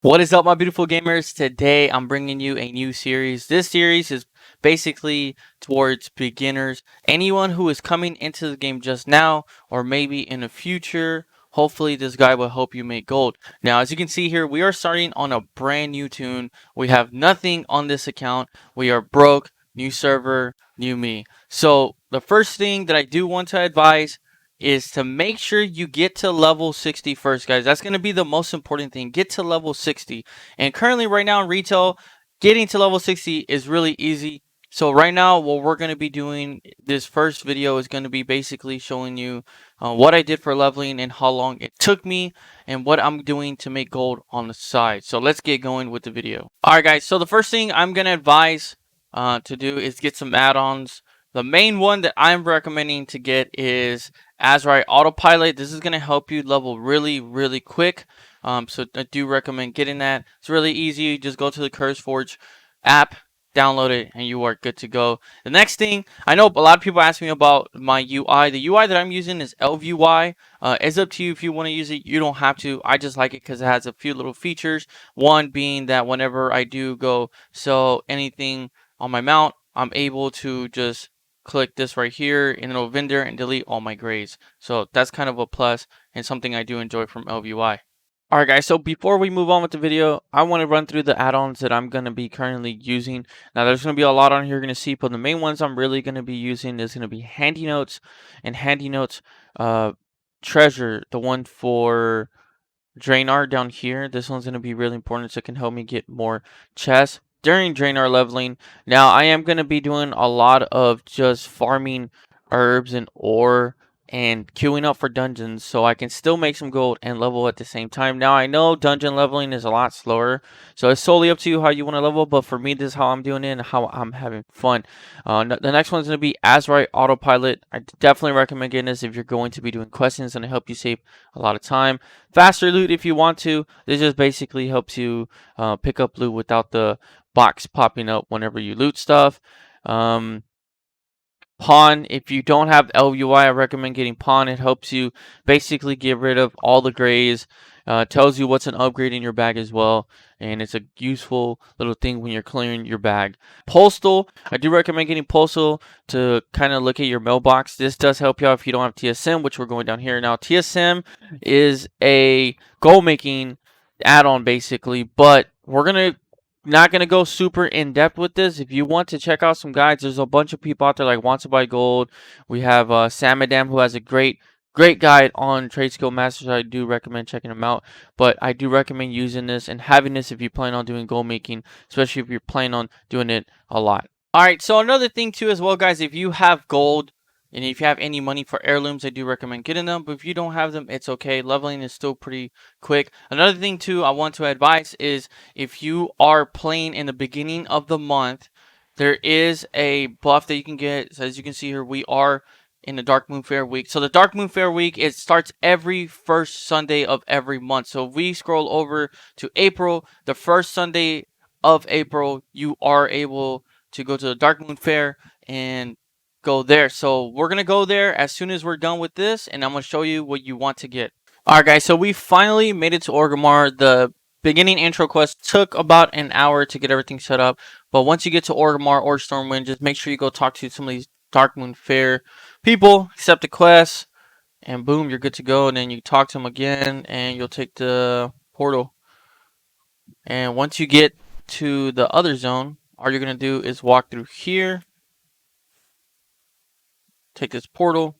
What is up, my beautiful gamers? Today I'm bringing you a new series. This series is basically towards beginners, anyone who is coming into the game just now or maybe in the future. Hopefully this guide will help you make gold. Now, as you can see here, we are starting on a brand new tune. We have nothing on this account. We are broke, new server, new me. So the first thing that I do want to advise is to make sure you get to level 60 first, guys. That's going to be the most important thing. Get to level 60. And currently right now in retail, getting to level 60 is really easy. So right now, what we're going to be doing, this first video is going to be basically showing you what I did for leveling and how long it took me and what I'm doing to make gold on the side. So let's get going with the video. Alright guys, so the first thing I'm going to advise to do is get some add-ons. The main one that I'm recommending to get is Azurite Autopilot. This is going to help you level really quick. So I do recommend getting that. It's really easy. You just go to the CurseForge app, download it, and you are good to go. The next thing, I know a lot of people ask me about my UI. The UI that I'm using is ElvUI. It's up to you if you want to use it. You don't have to. I just like it because it has a few little features. One being that whenever I do go sell anything on my mount, I'm able to just click this right here in the vendor and delete all my grays. So that's kind of a plus and something I do enjoy from ElvUI. Alright guys, so before we move on with the video, I want to run through the add-ons that I'm going to be currently using. Now there's going to be a lot on here you're going to see, but the main ones I'm really going to be using is going to be Handy Notes and Handy Notes Treasure, the one for Drainar down here. This one's going to be really important so it can help me get more chests during Drainar leveling. Now I am going to be doing a lot of just farming herbs and ore and queuing up for dungeons so I can still make some gold and level at the same time. Now I know dungeon leveling is a lot slower, so it's solely up to you how you want to level, but for me this is how I'm doing it and how I'm having fun. The next one's going to be Azurite Autopilot. I definitely recommend getting this if you're going to be doing questions and it help you save a lot of time. Faster loot if you want to. This just basically helps you pick up loot without the box popping up whenever you loot stuff. Pawn, if you don't have ElvUI, I recommend getting Pawn. It helps you basically get rid of all the grays. Tells you what's an upgrade in your bag as well, and it's a useful little thing when you're clearing your bag. Postal, I do recommend getting Postal to kind of look at your mailbox. This does help you out if you don't have TSM, which we're going down here now. TSM is a goal making add-on basically, but we're gonna not going to go super in depth with this. If you want to check out some guides, there's a bunch of people out there like Want to Buy Gold. We have Samadam, who has a great guide on Trade Skill Masters. I do recommend checking them out, but I do recommend using this and having this if you plan on doing gold making, especially if you're planning on doing it a lot. All right, so another thing too as well, guys, if you have gold and if you have any money for heirlooms, I do recommend getting them. But if you don't have them, it's okay. Leveling is still pretty quick. Another thing too I want to advise is if you are playing in the beginning of the month, there is a buff that you can get. So as you can see here, we are in the Dark Moon Fair week. So the Dark Moon Fair week, it starts every first Sunday of every month. So if we scroll over to April, the first Sunday of April, you are able to go to the Dark Moon Fair and go there. So we're going to go there as soon as we're done with this, and I'm going to show you what you want to get. Alright guys, so we finally made it to Orgrimmar. The beginning intro quest took about an hour to get everything set up, but once you get to Orgrimmar or Stormwind, just make sure you go talk to some of these Darkmoon Fair people, accept the quest, and boom, you're good to go. And then you talk to them again, and you'll take the portal. And once you get to the other zone, all you're going to do is walk through here, take this portal.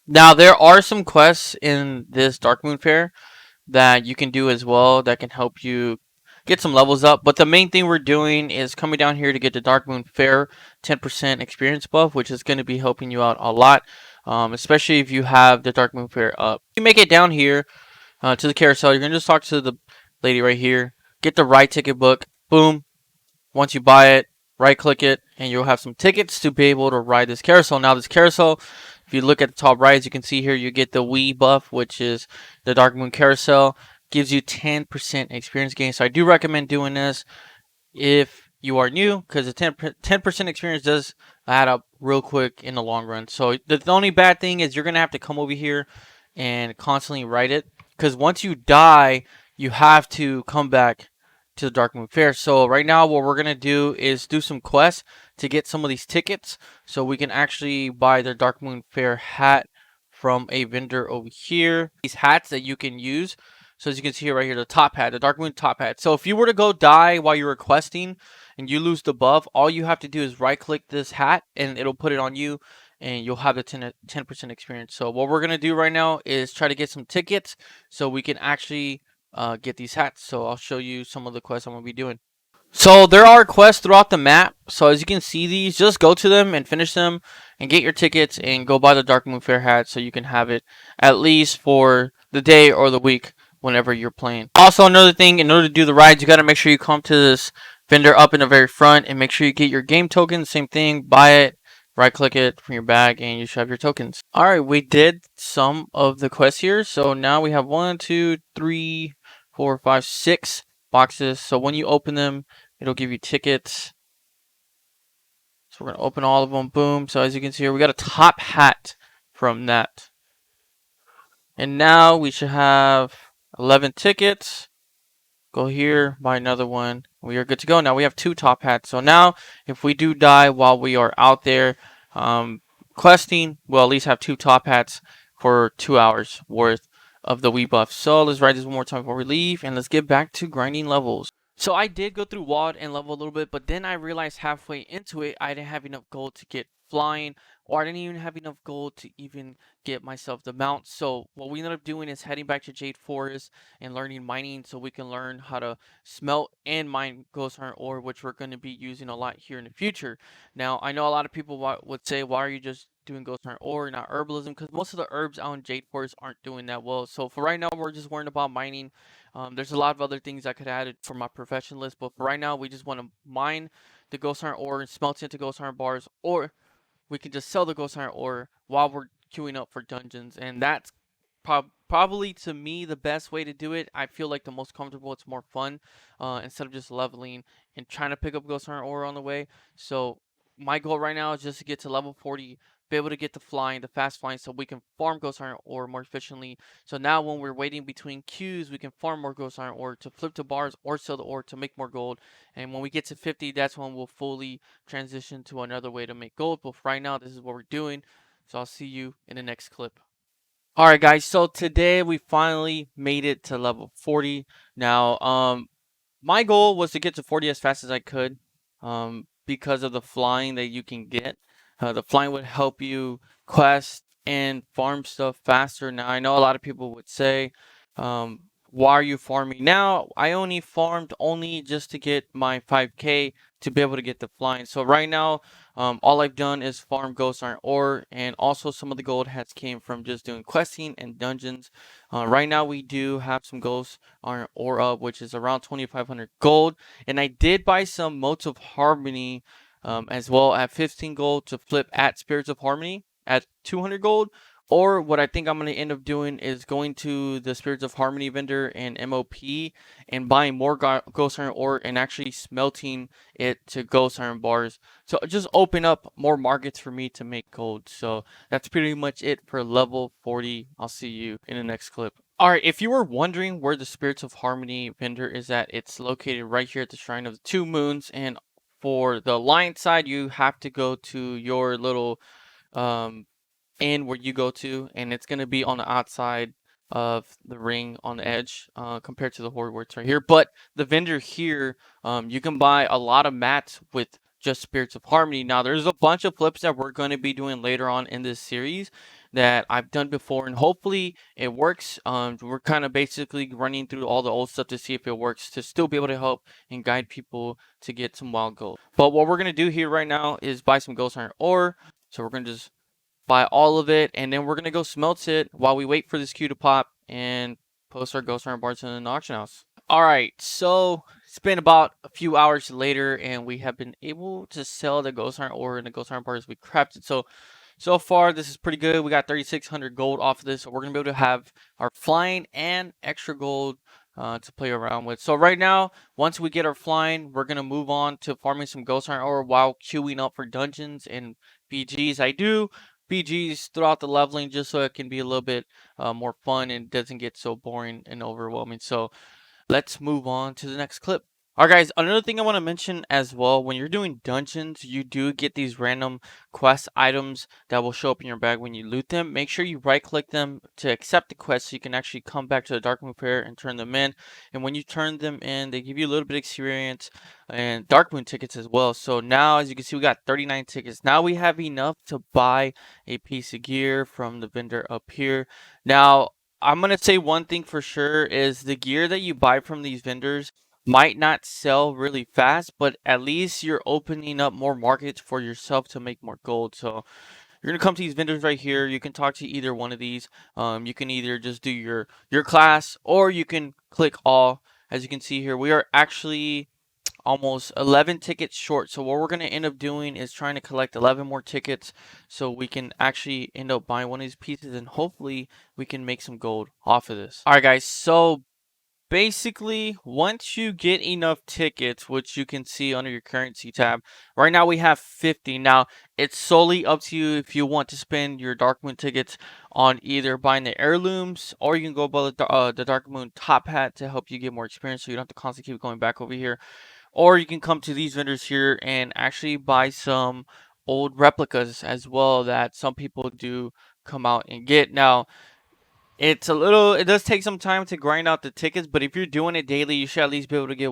Now, there are some quests in this Darkmoon Fair that you can do as well that can help you get some levels up. But the main thing we're doing is coming down here to get the Darkmoon Fair 10% experience buff, which is going to be helping you out a lot, especially if you have the Darkmoon Fair up. You make it down here to the carousel. You're going to just talk to the lady right here. Get the ride ticket book. Boom. Once you buy it, right click it, and you'll have some tickets to be able to ride this carousel. Now this carousel, if you look at the top right, as you can see here, you get the Wii buff, which is the Dark Moon Carousel. Gives you 10% experience gain. So I do recommend doing this if you are new, because the 10% experience does add up real quick in the long run. So the only bad thing is you're going to have to come over here and constantly ride it. because once you die, you have to come back to the Darkmoon Fair. So right now, what we're gonna do is do some quests to get some of these tickets, so we can actually buy the Darkmoon Fair hat from a vendor over here. These hats that you can use. So as you can see here, right here, the top hat, the Darkmoon top hat. So if you were to go die while you're questing and you lose the buff, all you have to do is right click this hat and it'll put it on you, and you'll have the 10% experience. So what we're gonna do right now is try to get some tickets so we can actually get these hats. So I'll show you some of the quests I'm gonna be doing. So there are quests throughout the map. So as you can see these, just go to them and finish them and get your tickets and go buy the Darkmoon Fair hat so you can have it at least for the day or the week whenever you're playing. Also, another thing, in order to do the rides, you got to make sure you come to this vendor up in the very front and make sure you get your game tokens. Same thing, buy it, right click it from your bag, and you should have your tokens. Alright, we did some of the quests here. So now we have 1, 2, 3, 4, 5, 6 boxes. So when you open them, it'll give you tickets. So we're going to open all of them. Boom. So as you can see here, we got a top hat from that. And now we should have 11 tickets. Go here, buy another one. We are good to go. Now we have 2 top hats. So now if we do die while we are out there questing, we'll at least have 2 top hats for 2 hours worth of the Wii buff. So let's ride this one more time before we leave, and let's get back to grinding levels. So I did go through WOD and level a little bit, but then I realized halfway into it, I didn't have enough gold to get flying, or I didn't even have enough gold to even get myself the mount. So what we ended up doing is heading back to Jade Forest and learning mining so we can learn how to smelt and mine ghost iron ore, which we're going to be using a lot here in the future. Now, I know a lot of people would say, why are you just doing ghost iron ore, not herbalism? Because most of the herbs out in Jade Forest aren't doing that well. So for right now, we're just worrying about mining. There's a lot of other things I could add for my profession list, but for right now, we just want to mine the ghost iron ore and smelt it into ghost iron bars, or we can just sell the ghost iron ore while we're queuing up for dungeons, and that's probably to me the best way to do it. I feel like the most comfortable. It's more fun instead of just leveling and trying to pick up ghost iron ore on the way. So my goal right now is just to get to level 40, be able to get the flying, the fast flying, so we can farm ghost iron ore more efficiently. So now when we're waiting between queues, we can farm more ghost iron ore to flip to bars or sell the ore to make more gold. And when we get to 50, that's when we'll fully transition to another way to make gold. But for right now, this is what we're doing. So I'll see you in the next clip. Alright guys, so today we finally made it to level 40. Now, my goal was to get to 40 as fast as I could, because of the flying that you can get. The flying would help you quest and farm stuff faster. Now, I know a lot of people would say, why are you farming now? I only farmed only just to get my 5k to be able to get the flying. So right now, all I've done is farm ghost iron ore, and also some of the gold has came from just doing questing and dungeons. Right now we do have some ghost iron ore up, which is around 2,500 gold, and I did buy some motes of harmony as well at 15 gold to flip at spirits of harmony at 200 gold. Or what I think I'm going to end up doing is going to the Spirits of Harmony vendor and MOP and buying more Ghost Iron ore and actually smelting it to Ghost Iron bars. So just open up more markets for me to make gold. So that's pretty much it for level 40. I'll see you in the next clip. Alright, if you were wondering where the Spirits of Harmony vendor is at, it's located right here at the Shrine of the Two Moons. And for the Lion side, you have to go to your little and where you go to, and it's going to be on the outside of the ring on the edge compared to the horde where it's right here. But the vendor here, you can buy a lot of mats with just Spirits of Harmony. Now there's a bunch of flips that we're going to be doing later on in this series that I've done before, and hopefully it works. We're kind of basically running through all the old stuff to see if it works, to still be able to help and guide people to get some wild gold. But what we're going to do here right now is buy some ghost iron ore. So we're going to just buy all of it, and then we're gonna go smelt it while we wait for this queue to pop and post our ghost iron bars in the auction house. Alright, so it's been about a few hours later, and we have been able to sell the ghost iron ore and the ghost iron bars we crafted. So far this is pretty good. We got 3,600 gold off of this, so we're gonna be able to have our flying and extra gold to play around with. So right now, once we get our flying, we're gonna move on to farming some ghost iron ore while queuing up for dungeons and BGs. I do BGs throughout the leveling just so it can be a little bit more fun and doesn't get so boring and overwhelming. So let's move on to the next clip. Alright guys, another thing I want to mention as well, when you're doing dungeons, you do get these random quest items that will show up in your bag when you loot them. Make sure you right click them to accept the quest so you can actually come back to the Darkmoon Fair and turn them in. And when you turn them in, they give you a little bit of experience and Darkmoon tickets as well. So now, as you can see, we got 39 tickets. Now we have enough to buy a piece of gear from the vendor up here. Now, I'm gonna say one thing for sure is the gear that you buy from these vendors might not sell really fast, but at least you're opening up more markets for yourself to make more gold. So you're gonna come to these vendors right here. You can talk to either one of these. You can either just do your class or you can click all. As you can see here, we are actually almost 11 tickets short. So what we're going to end up doing is trying to collect 11 more tickets so we can actually end up buying one of these pieces and hopefully we can make some gold off of this. All right, guys. So basically, once you get enough tickets, which you can see under your currency tab, right now we have 50. Now, it's solely up to you if you want to spend your Darkmoon tickets on either buying the heirlooms or you can go buy the Darkmoon top hat to help you get more experience so you don't have to constantly keep going back over here. Or you can come to these vendors here and actually buy some old replicas as well that some people do come out and get. Now, it does take some time to grind out the tickets, but if you're doing it daily, you should at least be able to get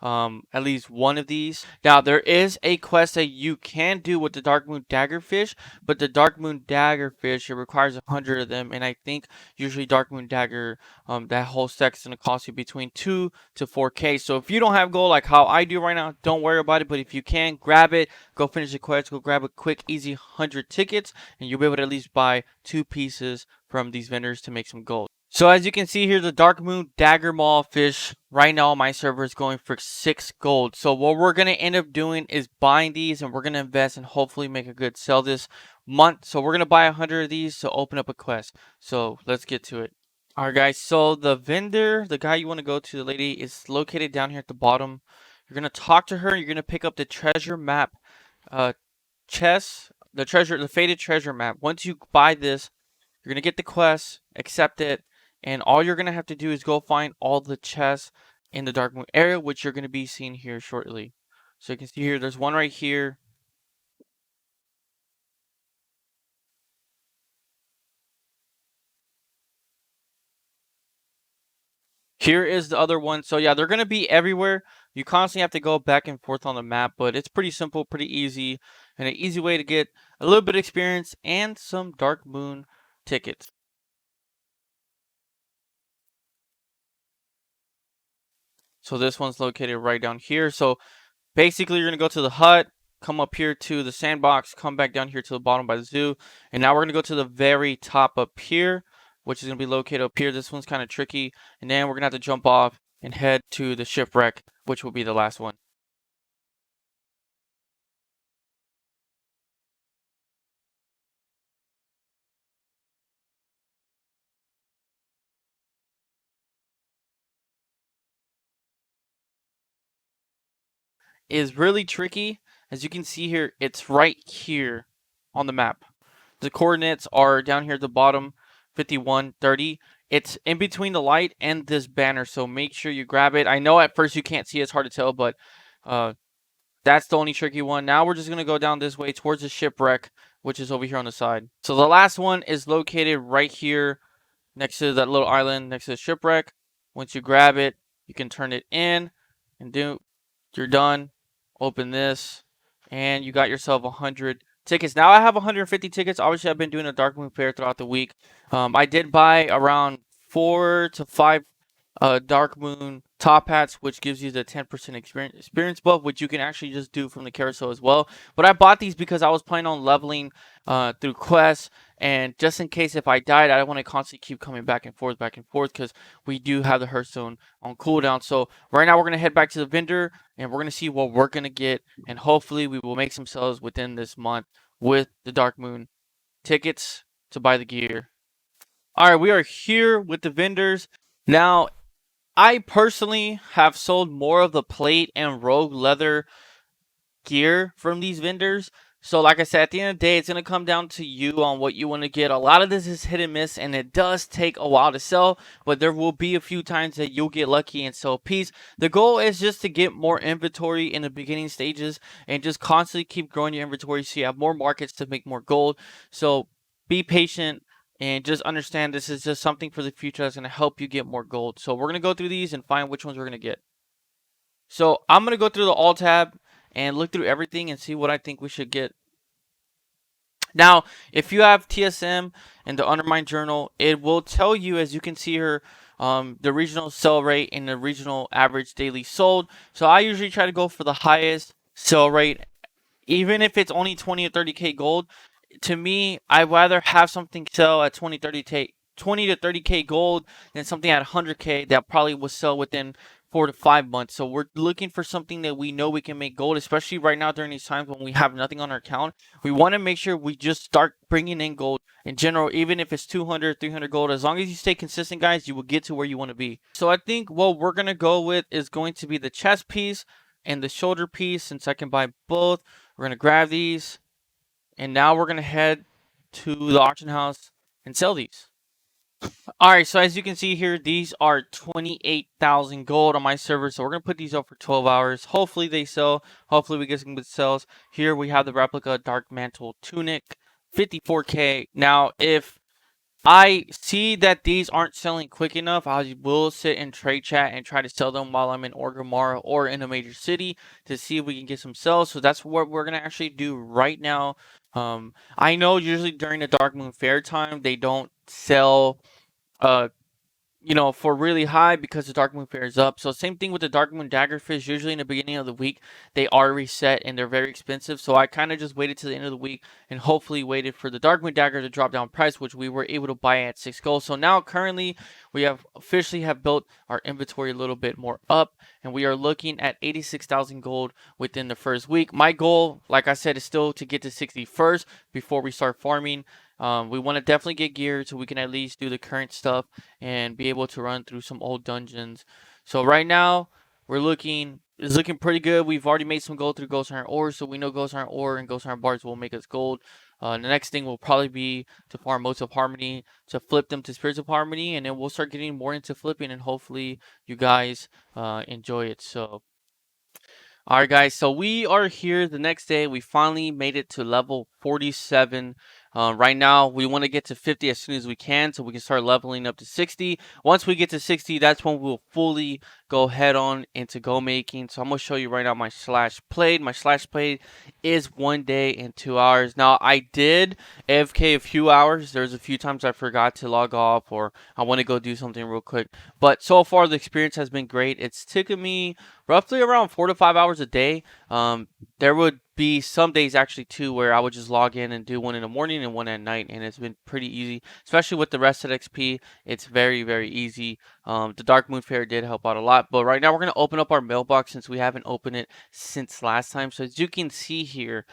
at least one of these. Now, there is a quest that you can do with the Darkmoon Daggerfish, but the Darkmoon Daggerfish, it requires 100 of them, and I think usually Darkmoon Dagger, that whole stack's gonna cost you between 2 to 4K. So if you don't have gold like how I do right now, don't worry about it, but if you can, grab it, go finish the quest, go grab a quick, easy 100 tickets, and you'll be able to at least buy 2 pieces from these vendors to make some gold. So as you can see here, the Darkmoon Dagger Maw fish right now on my server is going for 6 gold. So what we're going to end up doing is buying these and we're going to invest and hopefully make a good sell this month. So we're going to buy 100 of these to open up a quest. So let's get to it. Alright guys, so the vendor, the guy you want to go to, the lady, is located down here at the bottom. You're going to talk to her. You're going to pick up the treasure map chest, the faded treasure map. Once you buy this, you're going to get the quest, accept it, and all you're going to have to do is go find all the chests in the Darkmoon area, which you're going to be seeing here shortly. So you can see here, there's one right here. Here is the other one. So yeah, they're going to be everywhere. You constantly have to go back and forth on the map, but it's pretty simple, pretty easy, and an easy way to get a little bit of experience and some Darkmoon tickets. So this one's located right down here. So basically, you're going to go to the hut, come up here to the sandbox, come back down here to the bottom by the zoo. And now we're going to go to the very top up here, which is going to be located up here. This one's kind of tricky. And then we're going to have to jump off and head to the shipwreck, which will be the last one. Is really tricky. As you can see here, it's right here on the map. The coordinates are down here at the bottom, 5130. It's in between the light and this banner, so make sure you grab it. I know at first you can't see it, it's hard to tell, but that's the only tricky one. Now we're just going to go down this way towards the shipwreck, which is over here on the side. So the last one is located right here next to that little island next to the shipwreck. Once you grab it, you can turn it in and you're done. Open this and you got yourself 100 tickets. Now I have 150 tickets. Obviously, I've been doing a Darkmoon Fair throughout the week. I did buy around 4 to 5 Darkmoon top hats, which gives you the 10% experience buff, which you can actually just do from the carousel as well. But I bought these because I was planning on leveling through quests, and just in case if I died, I don't want to constantly keep coming back and forth, because we do have the Hearthstone on cooldown. So right now we're going to head back to the vendor, and we're going to see what we're going to get, and hopefully we will make some sales within this month with the Darkmoon tickets to buy the gear. All right, we are here with the vendors. Now, I personally have sold more of the plate and rogue leather gear from these vendors. So, like I said, at the end of the day, it's going to come down to you on what you want to get. A lot of this is hit and miss, and it does take a while to sell, but there will be a few times that you'll get lucky and sell a piece. The goal is just to get more inventory in the beginning stages and just constantly keep growing your inventory so you have more markets to make more gold. So, be patient and just understand this is just something for the future that's going to help you get more gold. So, we're going to go through these and find which ones we're going to get. So, I'm going to go through the all tab and look through everything and see what I think we should get. Now, if you have TSM and the Undermine Journal, it will tell you, as you can see here, the regional sell rate and the regional average daily sold. So I usually try to go for the highest sell rate, even if it's only 20 or 30k gold. To me, I'd rather have something sell at 20 to 30k gold than something at 100k that probably will sell within 4 to 5 months. So we're looking for something that we know we can make gold, especially right now during these times when we have nothing on our account. We want to make sure we just start bringing in gold in general, even if it's 200, 300 gold. As long as you stay consistent, guys, you will get to where you want to be. So I think what we're going to go with is going to be the chest piece and the shoulder piece, since I can buy both. We're going to grab these, and now we're going to head to the auction house and sell these. Alright, so as you can see here, these are 28,000 gold on my server. So we're going to put these up for 12 hours. Hopefully they sell. Hopefully we get some good sales. Here we have the replica Dark Mantle Tunic, 54k. Now, if I see that these aren't selling quick enough, I will sit in trade chat and try to sell them while I'm in Orgrimmar or in a major city to see if we can get some sales. So that's what we're going to actually do right now. I know usually during the Dark Moon Fair time, they don't sell uh for really high because the Dark Moon Fair is up. So same thing with the Dark Moon Daggerfish. Usually in the beginning of the week, they are reset and they're very expensive. So I kind of just waited to the end of the week and hopefully waited for the Dark Moon Dagger to drop down price, which we were able to buy at 6 gold. So now currently we have officially have built our inventory a little bit more up, and we are looking at 86,000 gold within the first week. My goal, like I said, is still to get to 60 first before we start farming. We want to definitely get geared so we can at least do the current stuff and be able to run through some old dungeons. So right now, it's looking pretty good. We've already made some gold through Ghost Iron ore, so we know Ghost Iron ore and Ghost Iron bars will make us gold. The next thing will probably be to farm Motes of Harmony, to flip them to Spirits of Harmony, and then we'll start getting more into flipping, and hopefully you guys enjoy it. So alright guys, so we are here the next day. We finally made it to level 47. Right now, we want to get to 50 as soon as we can so we can start leveling up to 60. Once we get to 60, that's when we'll fully go head on into go making. So I'm going to show you right now my slash played. My slash played is 1 day and 2 hours. Now, I did AFK a few hours. There's a few times I forgot to log off or I want to go do something real quick. But so far, the experience has been great. It's taken me roughly around 4 to 5 hours a day. There would be some days actually too where I would just log in and do one in the morning and one at night, and it's been pretty easy, especially with the rested XP. It's very, very easy. The Dark Moon Fair did help out a lot, but right now we're going to open up our mailbox since we haven't opened it since last time. So as you can see here,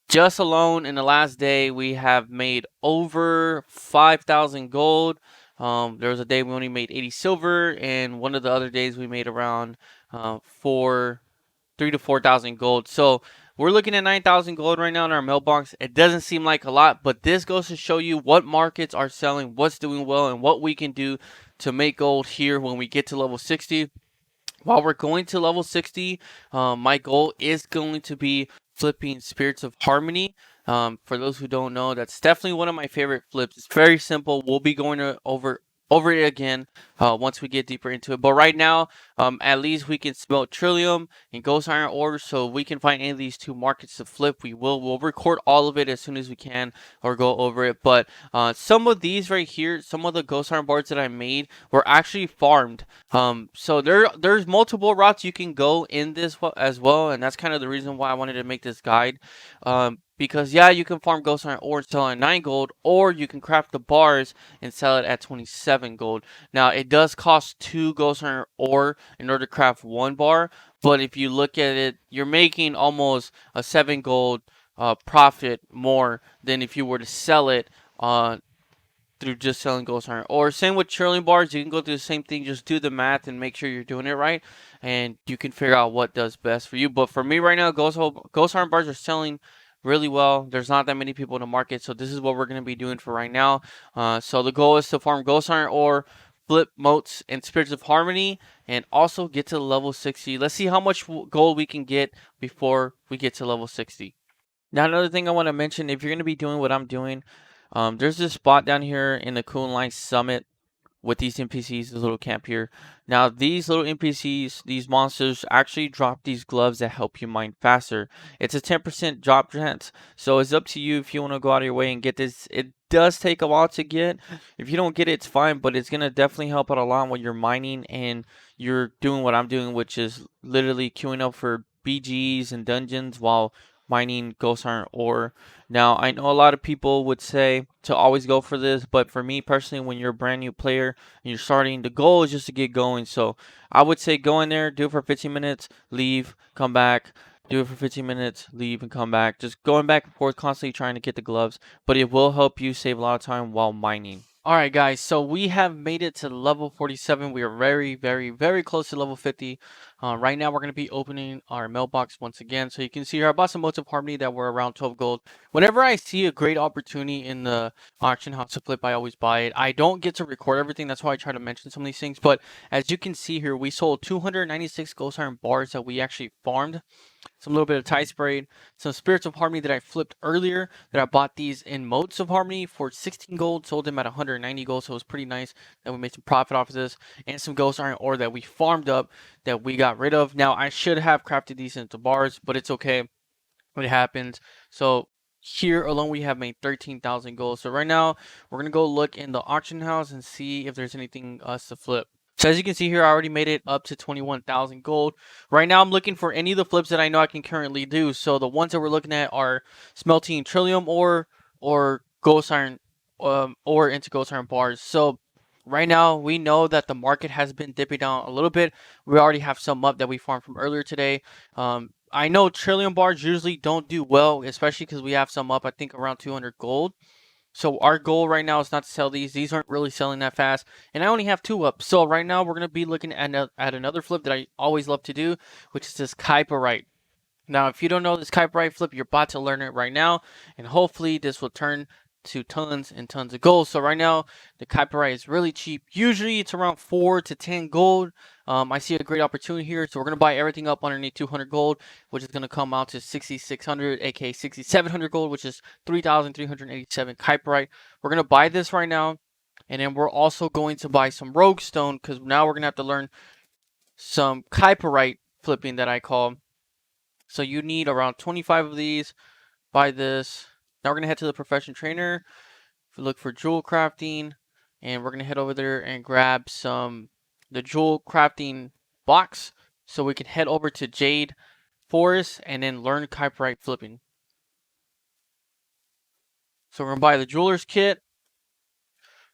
just alone in the last day, we have made over 5,000 gold. There was a day we only made 80 silver, and one of the other days we made around 3 to 4,000 gold. So we're looking at 9,000 gold right now in our mailbox. It doesn't seem like a lot, but this goes to show you what markets are selling, what's doing well, and what we can do to make gold here when we get to level 60. While we're going to level 60, my goal is going to be flipping Spirits of Harmony. For those who don't know, that's definitely one of my favorite flips. It's very simple. We'll be going over it again once we get deeper into it. But right now, at least we can smelt Trillium and Ghost Iron ore, so we can find any of these two markets to flip. We'll record all of it as soon as we can or go over it. But some of these right here, some of the Ghost Iron bars that I made were actually farmed. So there's multiple routes you can go in this as well, and that's kind of the reason why I wanted to make this guide. Because yeah, you can farm Ghost Iron ore and sell it at 9 gold, or you can craft the bars and sell it at 27 gold. Now, it does cost 2 Ghost Iron ore in order to craft 1 bar, but if you look at it, you're making almost a 7 gold profit more than if you were to sell it through just selling Ghost Iron. Or same with Trillium bars, you can go through the same thing, just do the math and make sure you're doing it right, and you can figure out what does best for you. But for me right now, Ghost Iron bars are selling really well. There's not that many people in the market, so this is what we're going to be doing for right now. So the goal is to farm Ghost Iron ore, flip moats and Spirits of Harmony, and also get to level 60. Let's see how much gold we can get before we get to level 60. Now, another thing I want to mention, if you're going to be doing what I'm doing, there's this spot down here in the Coon Line Summit with these NPCs, this little camp here. Now, these little NPCs, these monsters, actually drop these gloves that help you mine faster. It's a 10% drop chance, so it's up to you if you want to go out of your way and get this. It does take a while to get. If you don't get it, it's fine, but it's going to definitely help out a lot when you're mining and you're doing what I'm doing, which is literally queuing up for BGs and dungeons while mining ghost iron ore. Now, I know a lot of people would say to always go for this, but for me personally, when you're a brand new player and you're starting, the goal is just to get going. So I would say go in there, do it for 15 minutes, leave, come back, do it for 15 minutes, leave, and come back. Just going back and forth, constantly trying to get the gloves, but it will help you save a lot of time while mining. Alright guys, so we have made it to level 47. We are very, very, very close to level 50. Right now we're going to be opening our mailbox once again. So you can see here I bought some Motes of Harmony that were around 12 gold. Whenever I see a great opportunity in the auction house to flip, I always buy it. I don't get to record everything, that's why I try to mention some of these things. But as you can see here, we sold 296 ghost iron bars that we actually farmed. Some little bit of tie sprayed, some Spirits of Harmony that I flipped earlier, that I bought these in Motes of Harmony for 16 gold, sold them at 190 gold, so it was pretty nice that we made some profit off of this, and some Ghost Iron ore that we farmed up that we got rid of. Now, I should have crafted these into bars, but it's okay. It happens. So here alone we have made 13,000 gold. So right now we're gonna go look in the auction house and see if there's anything else to flip. So as you can see here, I already made it up to 21,000 gold. Right now I'm looking for any of the flips that I know I can currently do. So the ones that we're looking at are smelting Trillium ore or Ghost Iron ore into Ghost Iron bars. So right now we know that the market has been dipping down a little bit. We already have some up that we farmed from earlier today. I know Trillium bars usually don't do well, especially because we have some up, I think around 200 gold. So our goal right now is not to sell these. These aren't really selling that fast. And I only have 2 up. So right now we're going to be looking at another flip that I always love to do, which is this Kyparite. Now, if you don't know this Kyparite flip, you're about to learn it right now. And hopefully this will turn to tons and tons of gold. So right now, the Kyparite is really cheap. Usually it's around 4 to 10 gold. I see a great opportunity here. So we're going to buy everything up underneath 200 gold, which is going to come out to 6,600, aka 6,700 gold, which is 3,387 Kyparite. We're going to buy this right now. And then we're also going to buy some Rogue Stone, because now we're going to have to learn some Kyparite flipping that I call. So you need around 25 of these. Buy this. Now we're going to head to the profession trainer. Look for jewel crafting. And we're going to head over there and grab the jewel crafting box. So we can head over to Jade Forest and then learn Kyparite flipping. So we're going to buy the jeweler's kit.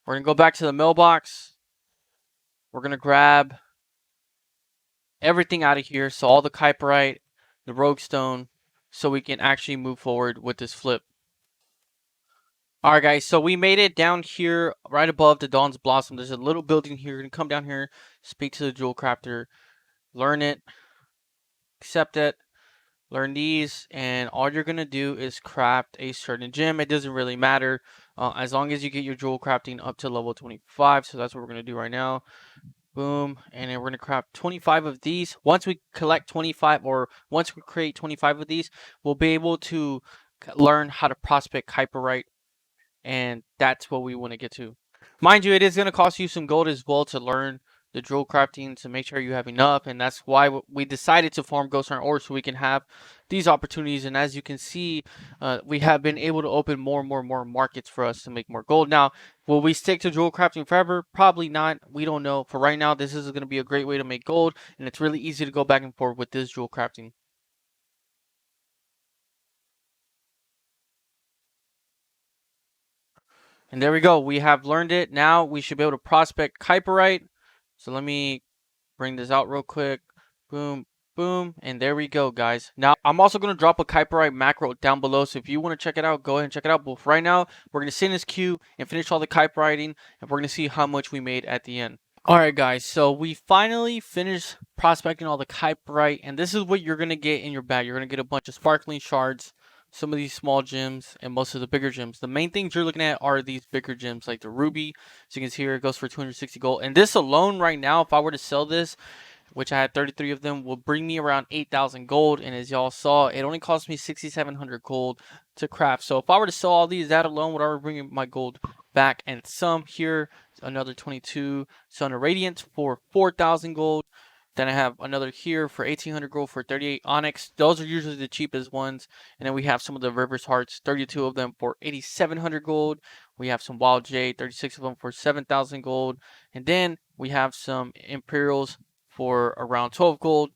We're going to go back to the mailbox. We're going to grab everything out of here. So all the Kyparite, the Rogue Stone, so we can actually move forward with this flip. Alright guys, so we made it down here right above the Dawn's Blossom. There's a little building here. You're going to come down here, speak to the jewel crafter, learn it, accept it, learn these, and all you're going to do is craft a certain gem. It doesn't really matter as long as you get your jewel crafting up to level 25. So that's what we're going to do right now. Boom. And then we're going to craft 25 of these. Once we collect 25, or once we create 25 of these, we'll be able to learn how to prospect Kyparite. And that's what we want to get to. Mind you, it is going to cost you some gold as well to learn the jewel crafting, to make sure you have enough. And that's why we decided to farm Ghost Iron ore, so we can have these opportunities. And as you can see, we have been able to open more and more markets for us to make more gold. Now, will we stick to jewel crafting forever? Probably not. We don't know. For right now, this is going to be a great way to make gold. And it's really easy to go back and forth with this jewel crafting. And there we go. We have learned it. Now we should be able to prospect Kyparite. So let me bring this out real quick. Boom, boom. And there we go, guys. Now, I'm also going to drop a Kyparite macro down below. So if you want to check it out, go ahead and check it out. But for right now, we're going to sit in this queue and finish all the Kypariting. And we're going to see how much we made at the end. Alright guys, so we finally finished prospecting all the Kyparite. And this is what you're going to get in your bag. You're going to get a bunch of sparkling shards. some of these small gems, and most of the bigger gems. The main things you're looking at are these bigger gems, like the ruby. So you can see here, it goes for 260 gold. And this alone right now, if I were to sell this, which I had 33 of them, will bring me around 8,000 gold. And as y'all saw, it only cost me 6,700 gold to craft. So if I were to sell all these, that alone would already bring my gold back. And some here, another 22 Sun of Radiance for 4,000 gold. Then I have another here for 1,800 gold for 38 Onyx. Those are usually the cheapest ones. And then we have some of the River's Hearts, 32 of them for 8,700 gold. We have some Wild Jade, 36 of them for 7,000 gold. And then we have some Imperials for around 12 gold,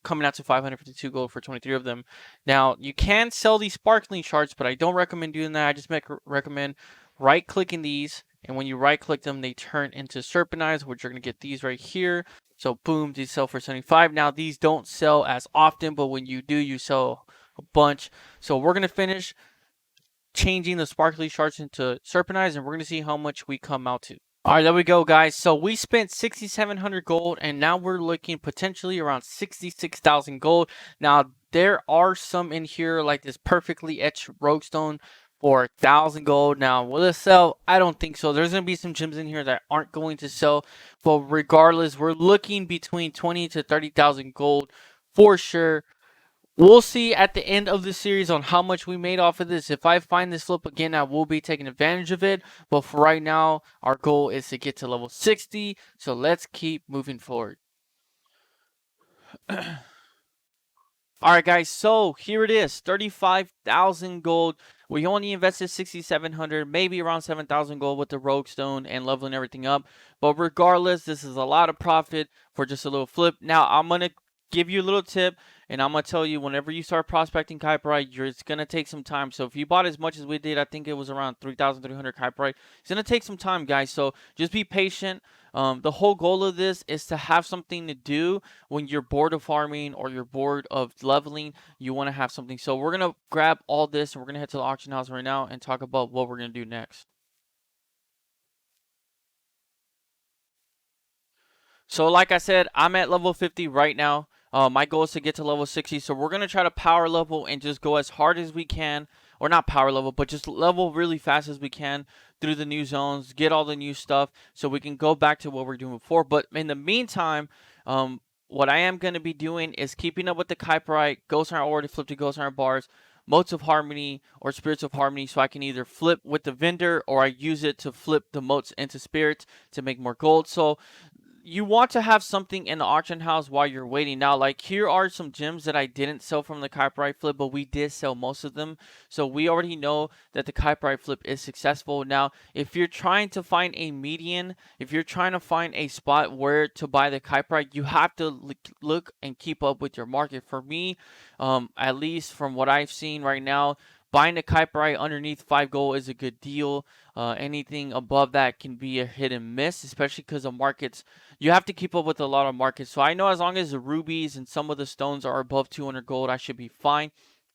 coming out to 552 gold for 23 of them. Now, you can sell these sparkling shards, but I don't recommend doing that. I just recommend right-clicking these, and when you right-click them, they turn into Serpentines, which you're going to get these right here. So, boom, these sell for 75. Now, these don't sell as often, but when you do, you sell a bunch. So, we're going to finish changing the sparkly shards into Serpentines, and we're going to see how much we come out to. All right, there we go, guys. So we spent 6,700 gold, and now we're looking potentially around 66,000 gold. Now, there are some in here, like this perfectly etched roguestone for 1,000 gold. Now, will it sell? I don't think so. There's going to be some gems in here that aren't going to sell. But regardless, we're looking between 20 to 30,000 gold for sure. We'll see at the end of the series on how much we made off of this. If I find this flip again, I will be taking advantage of it. But for right now, our goal is to get to level 60. So let's keep moving forward. Alright guys, so here it is, 35,000 gold. We only invested 6,700, maybe around 7,000 gold with the rogue stone and leveling everything up. But regardless, this is a lot of profit for just a little flip. Now, I'm going to give you a little tip, and I'm going to tell you, whenever you start prospecting Kyparite, it's going to take some time. So if you bought as much as we did, I think it was around 3,300 Kyparite. It's going to take some time, guys. So just be patient. The whole goal of this is to have something to do when you're bored of farming or you're bored of leveling. You want to have something. So we're going to grab all this, and we're going to head to the auction house right now and talk about what we're going to do next. So like I said, I'm at level 50 right now. My goal is to get to level 60. So we're going to try to power level and just go as hard as we can. Or not power level, but just level really fast as we can through the new zones. Get all the new stuff so we can go back to what we're doing before. But in the meantime, what I am going to be doing is keeping up with the Kyparite, Ghost Hunter already flipped to Ghost Hunter bars, Motes of Harmony or Spirits of Harmony, so I can either flip with the vendor or I use it to flip the motes into spirits to make more gold. So you want to have something in the auction house while you're waiting. Now, like, here are some gems that I didn't sell from the Kyparite flip, but we did sell most of them. So we already know that the Kyparite flip is successful. Now, if you're trying to find a median, if you're trying to find a spot where to buy the Kyparite, you have to look and keep up with your market. For me, at least from what I've seen right now, buying a Kyparite underneath 5 gold is a good deal. Anything above that can be a hit and miss, especially because the markets, you have to keep up with a lot of markets. So I know as long as the rubies and some of the stones are above 200 gold, I should be fine.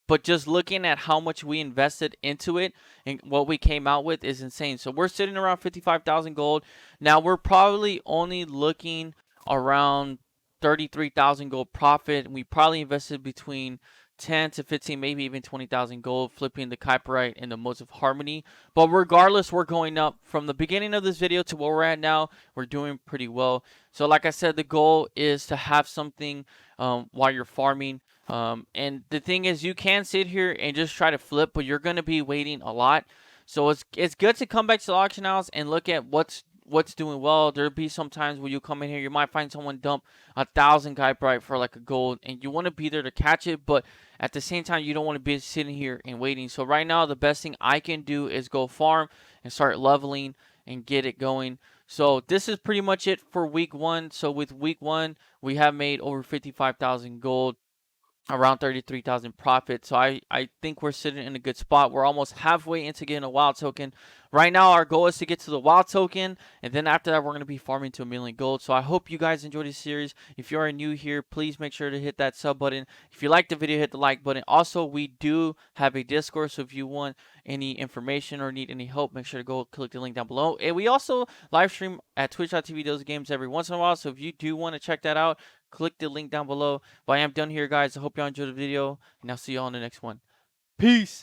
But just looking at how much we invested into it and what we came out with is insane. So we're sitting around 55,000 gold. Now we're probably only looking around 33,000 gold profit. We probably invested between 10 to 15, maybe even 20,000 gold flipping the Kyparite and the Motes of Harmony. But regardless, we're going up from the beginning of this video to where we're at now. We're doing pretty well. So like I said, the goal is to have something while you're farming. And the thing is, you can sit here and just try to flip, but you're going to be waiting a lot. So it's good to come back to the auction house and look at what's doing well. There'll be some times where you come in here, you might find someone dump 1,000 Kyparite for like a gold, and you want to be there to catch it, but at the same time, you don't want to be sitting here and waiting. So right now, the best thing I can do is go farm and start leveling and get it going. So this is pretty much it for week 1. So with week 1, we have made over 55,000 gold, around 33,000 profit. So I think we're sitting in a good spot. We're almost halfway into getting a wild token. Right now, our goal is to get to the wild token, and then after that, we're going to be farming to 1,000,000 gold. So I hope you guys enjoyed this series. If you are new here, please make sure to hit that sub button. If you like the video, hit the like button. Also, we do have a Discord, so if you want any information or need any help, make sure to go click the link down below. And we also live stream at twitch.tv Dozygames every once in a while, so if you do want to check that out, click the link down below. But I am done here, guys. I hope y'all enjoyed the video, and I'll see y'all in the next one. Peace.